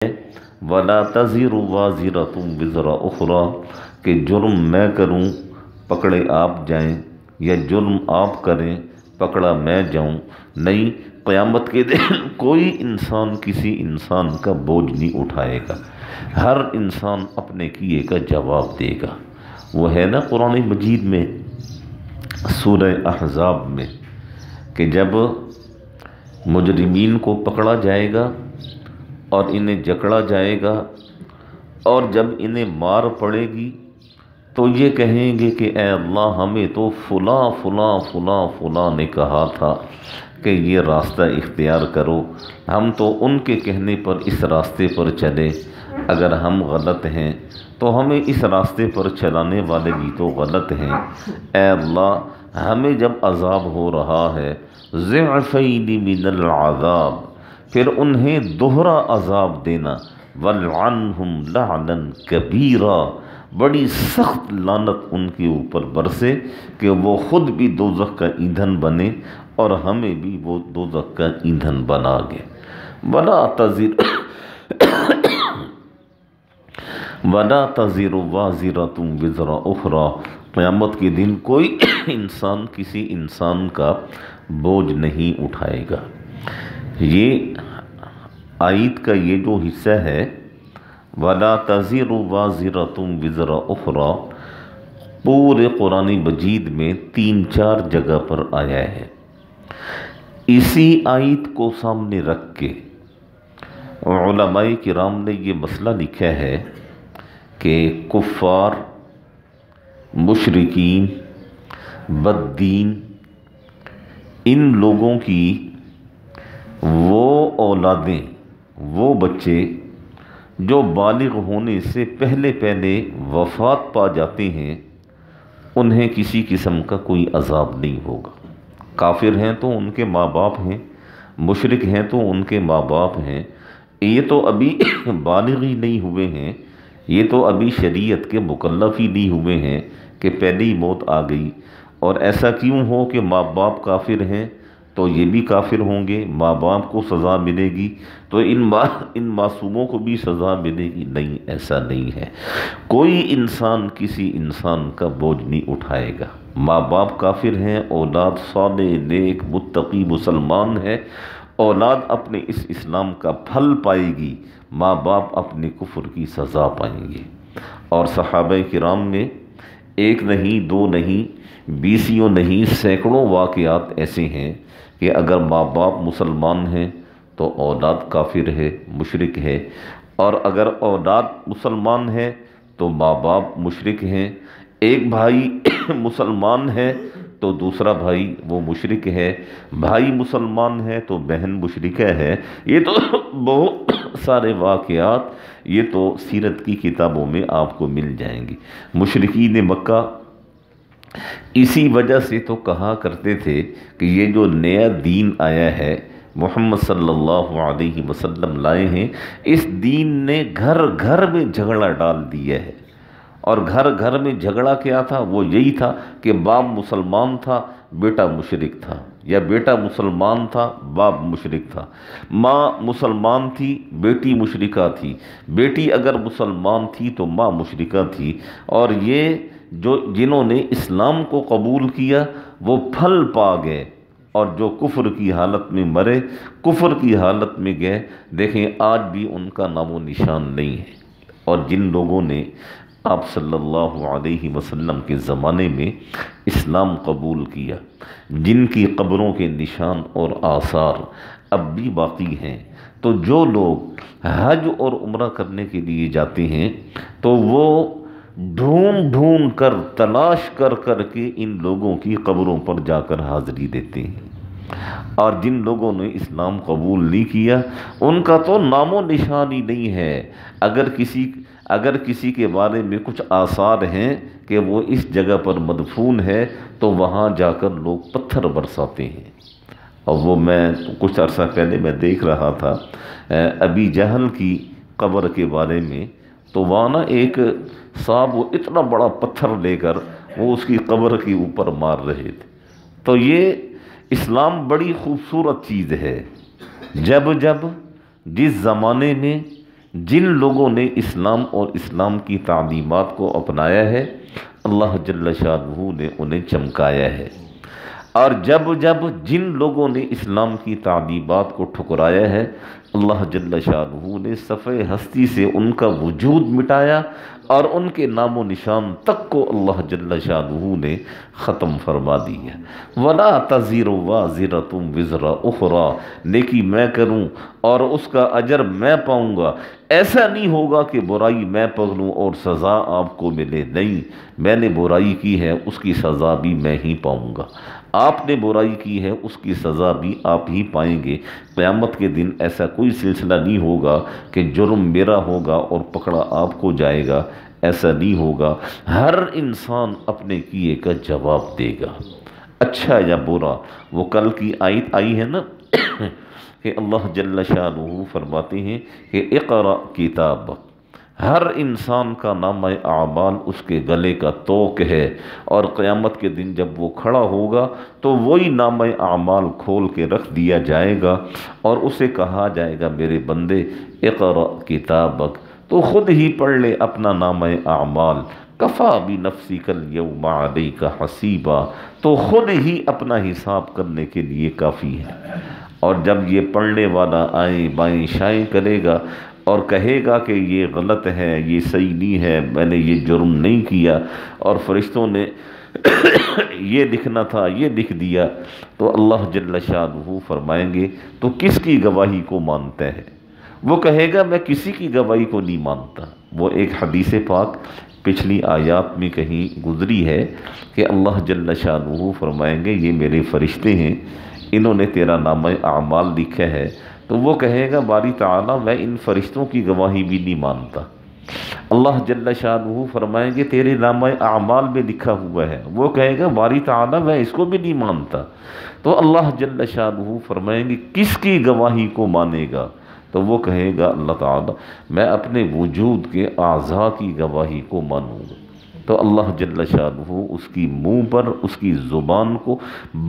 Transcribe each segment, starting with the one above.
ولا تزر وازرۃ وزر اخری، کہ جرم میں کروں پکڑے آپ جائیں، یا جرم آپ کریں پکڑا میں جاؤں، نہیں، قیامت کے دن کوئی انسان کسی انسان کا بوجھ نہیں اٹھائے گا، ہر انسان اپنے کیے کا جواب دے گا۔ وہ ہے نا قرآن مجید میں سورہ احزاب میں کہ جب مجرمین کو پکڑا جائے گا اور انہیں جکڑا جائے گا، اور جب انہیں مار پڑے گی تو یہ کہیں گے کہ اے اللہ، ہمیں تو فلاں فلاں فلاں فلاں نے کہا تھا کہ یہ راستہ اختیار کرو، ہم تو ان کے کہنے پر اس راستے پر چلے، اگر ہم غلط ہیں تو ہمیں اس راستے پر چلانے والے بھی تو غلط ہیں، اے اللہ ہمیں جب عذاب ہو رہا ہے ضعفین من العذاب، پھر انہیں دوہرا عذاب دینا، وَالْعَنْهُمْ لَعْنًا كَبِيرًا، بڑی سخت لعنت ان کے اوپر برسے کہ وہ خود بھی دوزخ کا ایندھن بنے اور ہمیں بھی وہ دوزخ کا ایندھن بنا گے۔ وَلَا تَزِرُ وَازِرَةٌ وِزْرَ أُخْرَى، قیامت کے دن کوئی انسان کسی انسان کا بوجھ نہیں اٹھائے گا۔ یہ آیت کا یہ جو حصہ ہے وَلَا تَزِرُ وَازِرَةٌ وِزْرَ أُخْرَى، پورے قرآن مجید میں 3-4 جگہ پر آیا ہے۔ اسی آیت کو سامنے رکھ کے علماء کرام نے یہ مسئلہ لکھا ہے کہ کفار، مشرکین، بددین، ان لوگوں کی وہ اولادیں، وہ بچے جو بالغ ہونے سے پہلے پہلے وفات پا جاتے ہیں، انہیں کسی قسم کا کوئی عذاب نہیں ہوگا۔ کافر ہیں تو ان کے ماں باپ ہیں، مشرک ہیں تو ان کے ماں باپ ہیں، یہ تو ابھی بالغ ہی نہیں ہوئے ہیں، یہ تو ابھی شریعت کے مکلف ہی نہیں ہوئے ہیں کہ پہلے ہی موت آ گئی۔ اور ایسا کیوں ہو کہ ماں باپ کافر ہیں تو یہ بھی کافر ہوں گے، ماں باپ کو سزا ملے گی تو ان معصوموں کو بھی سزا ملے گی؟ نہیں، ایسا نہیں ہے۔ کوئی انسان کسی انسان کا بوجھ نہیں اٹھائے گا۔ ماں باپ کافر ہیں، اولاد صالح نیک متقی مسلمان ہے، اولاد اپنے اس اسلام کا پھل پائے گی، ماں باپ اپنے کفر کی سزا پائیں گے۔ اور صحابہ کرام میں ایک نہیں، دو نہیں، بیسیوں نہیں، سینکڑوں واقعات ایسے ہیں کہ اگر ماں باپ مسلمان ہیں تو اولاد کافر ہے، مشرک ہے، اور اگر اولاد مسلمان ہے تو ماں باپ مشرک ہیں۔ ایک بھائی مسلمان ہے تو دوسرا بھائی وہ مشرک ہے، بھائی مسلمان ہے تو بہن مشرکہ ہے۔ یہ تو بہت سارے واقعات یہ تو سیرت کی کتابوں میں آپ کو مل جائیں گے۔ مشرکین مکہ اسی وجہ سے تو کہا کرتے تھے کہ یہ جو نیا دین آیا ہے محمد صلی اللہ علیہ وسلم لائے ہیں، اس دین نے گھر گھر میں جھگڑا ڈال دیا ہے۔ اور گھر گھر میں جھگڑا کیا تھا؟ وہ یہی تھا کہ باپ مسلمان تھا، بیٹا مشرک تھا، یا بیٹا مسلمان تھا، باپ مشرک تھا، ماں مسلمان تھی، بیٹی مشرکہ تھی، بیٹی اگر مسلمان تھی تو ماں مشرکہ تھی۔ اور یہ جنہوں نے اسلام کو قبول کیا وہ پھل پا گئے، اور جو کفر کی حالت میں مرے، کفر کی حالت میں گئے، دیکھیں آج بھی ان کا نام و نشان نہیں ہے۔ اور جن لوگوں نے آپ صلی اللہ علیہ وسلم کے زمانے میں اسلام قبول کیا، جن کی قبروں کے نشان اور آثار اب بھی باقی ہیں، تو جو لوگ حج اور عمرہ کرنے کے لیے جاتے ہیں تو وہ ڈھونڈ ڈھونڈ کر، تلاش کر کر کے ان لوگوں کی قبروں پر جا کر حاضری دیتے ہیں۔ اور جن لوگوں نے اسلام قبول نہیں کیا ان کا تو نام و نشان ہی نہیں ہے۔ اگر کسی کے بارے میں کچھ آثار ہیں کہ وہ اس جگہ پر مدفون ہے تو وہاں جا کر لوگ پتھر برساتے ہیں۔ اور وہ میں کچھ عرصہ پہلے میں دیکھ رہا تھا ابی جہل کی قبر کے بارے میں، تو وہاں نا ایک صاحب وہ اتنا بڑا پتھر لے کر وہ اس کی قبر کے اوپر مار رہے تھے۔ تو یہ اسلام بڑی خوبصورت چیز ہے۔ جب جس زمانے میں جن لوگوں نے اسلام اور اسلام کی تعلیمات کو اپنایا ہے اللہ جل شانہ نے انہیں چمکایا ہے، اور جب جن لوگوں نے اسلام کی تعلیمات کو ٹھکرایا ہے اللہ جل شانہ نے صفحہ ہستی سے ان کا وجود مٹایا اور ان کے نام و نشان تک کو اللہ جل شانہ نے ختم فرما دیا۔ وَلَا تَزِرُ وَازِرَةٌ وِزْرَ أُخْرَى، نیکی میں کروں اور اس کا اجر میں پاؤں گا، ایسا نہیں ہوگا کہ برائی میں پکڑوں اور سزا آپ کو ملے، نہیں، میں نے برائی کی ہے اس کی سزا بھی میں ہی پاؤں گا، آپ نے برائی کی ہے اس کی سزا بھی آپ ہی پائیں گے۔ قیامت کے دن ایسا کوئی سلسلہ نہیں ہوگا کہ جرم میرا ہوگا اور پکڑا آپ کو جائے گا، ایسا نہیں ہوگا، ہر انسان اپنے کیے کا جواب دے گا، اچھا یا برا۔ وہ کل کی آیت آئی ہے نا کہ اللہ جل شانہ فرماتے ہیں کہ اقرأ کتابک، ہر انسان کا نامہ اعمال اس کے گلے کا توق ہے، اور قیامت کے دن جب وہ کھڑا ہوگا تو وہی نامہ اعمال کھول کے رکھ دیا جائے گا اور اسے کہا جائے گا میرے بندے اقرأ کتابک، تو خود ہی پڑھ لے اپنا نامہ اعمال، کفا بنفسک اليوم علیک حسیبا، تو خود ہی اپنا حساب کرنے کے لیے کافی ہے۔ اور جب یہ پڑھنے والا آئیں بائیں شائیں کرے گا اور کہے گا کہ یہ غلط ہے، یہ صحیح نہیں ہے، میں نے یہ جرم نہیں کیا، اور فرشتوں نے یہ لکھنا تھا یہ لکھ دیا، تو اللہ جل شانہ فرمائیں گے تو کس کی گواہی کو مانتا ہے؟ وہ کہے گا میں کسی کی گواہی کو نہیں مانتا۔ وہ ایک حدیث پاک پچھلی آیات میں کہیں گزری ہے کہ اللہ جل شانہ فرمائیں گے یہ میرے فرشتے ہیں، انہوں نے تیرا نامہ اعمال لکھا ہے، تو وہ کہے گا باری تعالیٰ میں ان فرشتوں کی گواہی بھی نہیں مانتا۔ اللہ جل شانہ فرمائیں گے تیرے نامہ اعمال میں لکھا ہوا ہے، وہ کہے گا باری تعالیٰ میں اس کو بھی نہیں مانتا۔ تو اللہ جل شانہ فرمائیں گے کس کی گواہی کو مانے گا؟ تو وہ کہے گا اللہ تعالیٰ میں اپنے وجود کے اعضاء کی گواہی کو مانوں گا۔ تو اللہ جل شانہ اس کی منہ پر اس کی زبان کو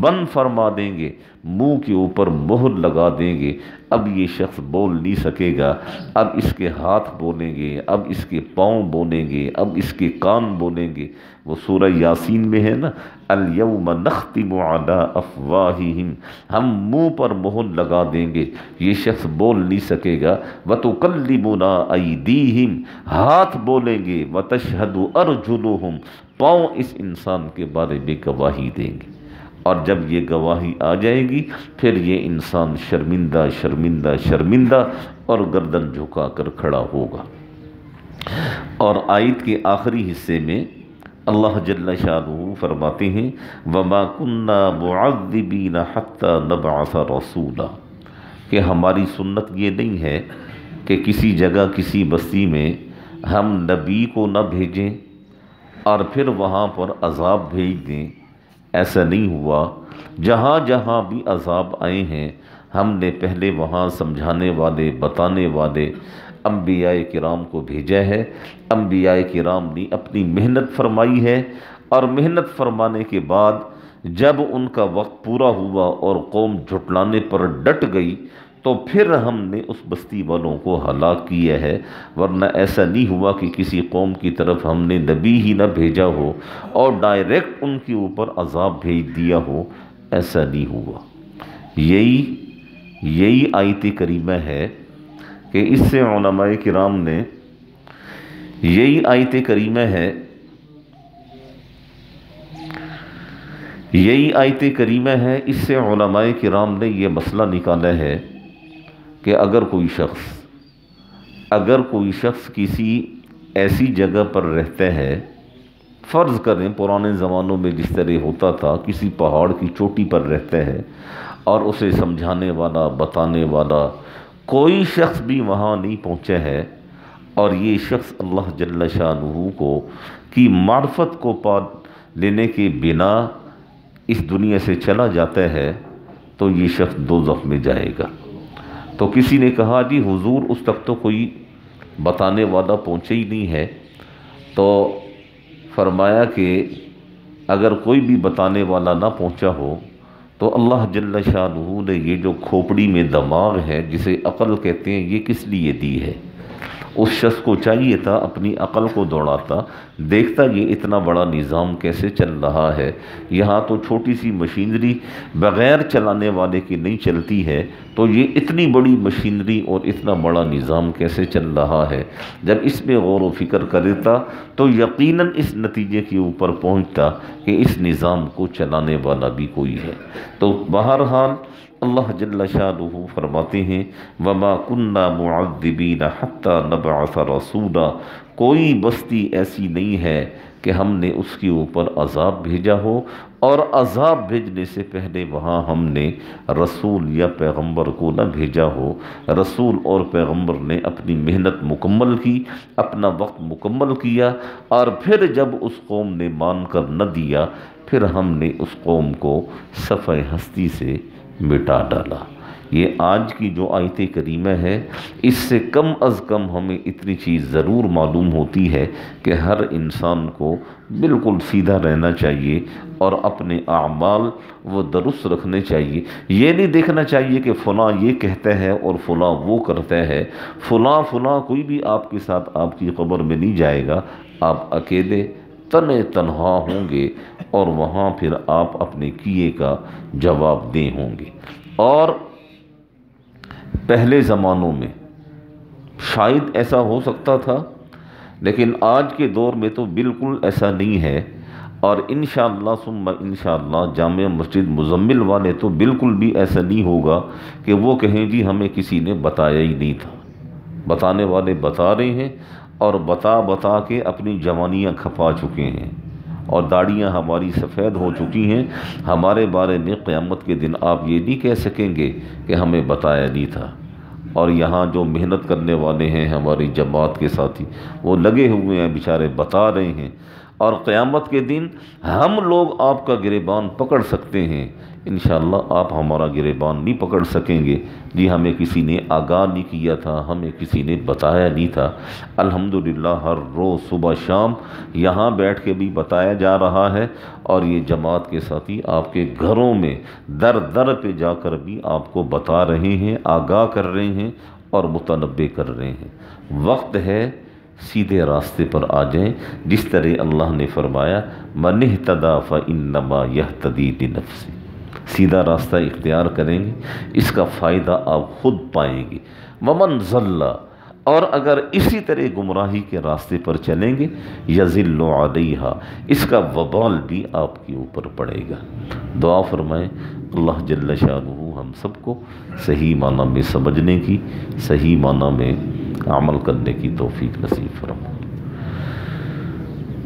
بند فرما دیں گے، منہ کے اوپر مہر لگا دیں گے، اب یہ شخص بول نہیں سکے گا، اب اس کے ہاتھ بولیں گے، اب اس کے پاؤں بولیں گے، اب اس کے کان بولیں گے۔ وہ سورہ یاسین میں ہے نا الیوم نختم علی افواہہم، ہم منہ پر مہر لگا دیں گے، یہ شخص بول نہیں سکے گا، وتکلمنا ایدیہم، ہاتھ بولیں گے، وتشہد ارجلہم، پاؤں اس انسان کے بارے میں گواہی دیں گے۔ اور جب یہ گواہی آ جائے گی پھر یہ انسان شرمندہ شرمندہ شرمندہ اور گردن جھکا کر کھڑا ہوگا۔ اور آیت کے آخری حصے میں اللہ جل شانہ فرماتے ہیں وَمَا كُنَّا مُعَذِّبِينَ حَتَّى نَبْعَثَ رَسُولًا، کہ ہماری سنت یہ نہیں ہے کہ کسی جگہ کسی بستی میں ہم نبی کو نہ بھیجیں اور پھر وہاں پر عذاب بھیج دیں، ایسا نہیں ہوا۔ جہاں جہاں بھی عذاب آئے ہیں ہم نے پہلے وہاں سمجھانے والے بتانے والے انبیاء کرام کو بھیجا ہے، انبیاء کرام نے اپنی محنت فرمائی ہے، اور محنت فرمانے کے بعد جب ان کا وقت پورا ہوا اور قوم جھٹلانے پر ڈٹ گئی تو پھر ہم نے اس بستی والوں کو ہلاک کیا ہے، ورنہ ایسا نہیں ہوا کہ کسی قوم کی طرف ہم نے نبی ہی نہ بھیجا ہو اور ڈائریکٹ ان کے اوپر عذاب بھیج دیا ہو، ایسا نہیں ہوا۔ یہی آیت کریمہ ہے کہ اس سے علماء کرام نے یہی آیت کریمہ ہے اس سے علماء کرام نے یہ مسئلہ نکالا ہے کہ اگر کوئی شخص کسی ایسی جگہ پر رہتا ہے، فرض کریں پرانے زمانوں میں جس طرح ہوتا تھا، کسی پہاڑ کی چوٹی پر رہتا ہے اور اسے سمجھانے والا بتانے والا کوئی شخص بھی وہاں نہیں پہنچا ہے، اور یہ شخص اللہ جل شانہ کی معرفت کو پا لینے کے بنا اس دنیا سے چلا جاتا ہے تو یہ شخص دوزخ میں جائے گا۔ تو کسی نے کہا جی حضور اس تک تو کوئی بتانے والا پہنچے ہی نہیں ہے، تو فرمایا کہ اگر کوئی بھی بتانے والا نہ پہنچا ہو تو اللہ جل شانہ نے یہ جو کھوپڑی میں دماغ ہے جسے عقل کہتے ہیں یہ کس لیے دی ہے؟ اس شخص کو چاہیے تھا اپنی عقل کو دوڑاتا، دیکھتا یہ اتنا بڑا نظام کیسے چل رہا ہے، یہاں تو چھوٹی سی مشینری بغیر چلانے والے کی نہیں چلتی ہے، تو یہ اتنی بڑی مشینری اور اتنا بڑا نظام کیسے چل رہا ہے۔ جب اس میں غور و فکر کرتا تو یقیناً اس نتیجے کے اوپر پہنچتا کہ اس نظام کو چلانے والا بھی کوئی ہے۔ تو بہرحال اللہ جل شانہ فرماتے ہیں وَمَا كُنَّا مُعَذِّبِينَ حَتَّى نَبْعَثَ رَسُولًا، کوئی بستی ایسی نہیں ہے کہ ہم نے اس کے اوپر عذاب بھیجا ہو اور عذاب بھیجنے سے پہلے وہاں ہم نے رسول یا پیغمبر کو نہ بھیجا ہو۔ رسول اور پیغمبر نے اپنی محنت مکمل کی، اپنا وقت مکمل کیا، اور پھر جب اس قوم نے مان کر نہ دیا، پھر ہم نے اس قوم کو صفحہ ہستی سے مٹا ڈالا۔ یہ آج کی جو آیت کریمہ ہے، اس سے کم از کم ہمیں اتنی چیز ضرور معلوم ہوتی ہے کہ ہر انسان کو بالکل سیدھا رہنا چاہیے اور اپنے اعمال وہ درست رکھنے چاہیے۔ یہ نہیں دیکھنا چاہیے کہ فلاں یہ کہتا ہے اور فلاں وہ کرتا ہے، فلاں کوئی بھی آپ کے ساتھ آپ کی قبر میں نہیں جائے گا، آپ اکیلے تنہا ہوں گے اور وہاں پھر آپ اپنے کیے کا جواب دیں ہوں گے۔ اور پہلے زمانوں میں شاید ایسا ہو سکتا تھا، لیکن آج کے دور میں تو بالکل ایسا نہیں ہے، اور انشاءاللہ ثم انشاءاللہ جامع مسجد مزمل والے تو بالکل بھی ایسا نہیں ہوگا کہ وہ کہیں جی ہمیں کسی نے بتایا ہی نہیں تھا۔ بتانے والے بتا رہے ہیں اور بتا کے اپنی جوانیاں کھپا چکے ہیں، اور داڑیاں ہماری سفید ہو چکی ہیں۔ ہمارے بارے میں قیامت کے دن آپ یہ نہیں کہہ سکیں گے کہ ہمیں بتایا نہیں تھا۔ اور یہاں جو محنت کرنے والے ہیں ہماری جماعت کے ساتھی، وہ لگے ہوئے ہیں بیچارے، بتا رہے ہیں، اور قیامت کے دن ہم لوگ آپ کا گریبان پکڑ سکتے ہیں، انشاءاللہ آپ ہمارا گریبان نہیں پکڑ سکیں گے جی ہمیں کسی نے آگاہ نہیں کیا تھا، ہمیں کسی نے بتایا نہیں تھا۔ الحمدللہ ہر روز صبح شام یہاں بیٹھ کے بھی بتایا جا رہا ہے، اور یہ جماعت کے ساتھی آپ کے گھروں میں در در پہ جا کر بھی آپ کو بتا رہے ہیں، آگاہ کر رہے ہیں اور متنبہ کر رہے ہیں۔ وقت ہے سیدھے راستے پر آ جائیں، جس طرح اللہ نے فرمایا مَنِ اهْتَدَىٰ فَإِنَّمَا يَهْتَدِي لِنَفْسِهِ، سیدھا راستہ اختیار کریں گے، اس کا فائدہ آپ خود پائیں گے۔ وَمَنْ ضَلَّ، اور اگر اسی طرح گمراہی کے راستے پر چلیں گے، يَضِلُّ عَلَيْهَا، اس کا وبال بھی آپ کے اوپر پڑے گا۔ دعا فرمائیں اللہ جل شانہ ہم سب کو صحیح معنی میں سمجھنے کی، صحیح معنی میں عمل کرنے کی توفیق نصیب فرمائے۔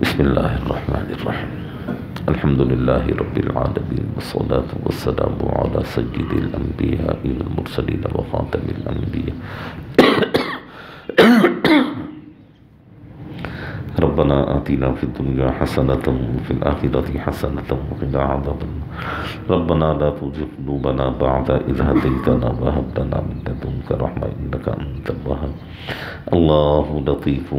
بسم اللہ الرحمن الرحیم، الحمدللہ رب العالمین، والصلاة والسلام علی سید الانبیاء والمرسلین وخاتم الانبیاء۔ ربنا آتنا فی الدنیا حسنة وفی الآخرة حسنة وقنا عذاب النار۔ ربنا لا تزغ قلوبنا بعد إذ هديتنا وهب لنا من لدنك رحمة إنك أنت الوهاب۔ اللہ لطیف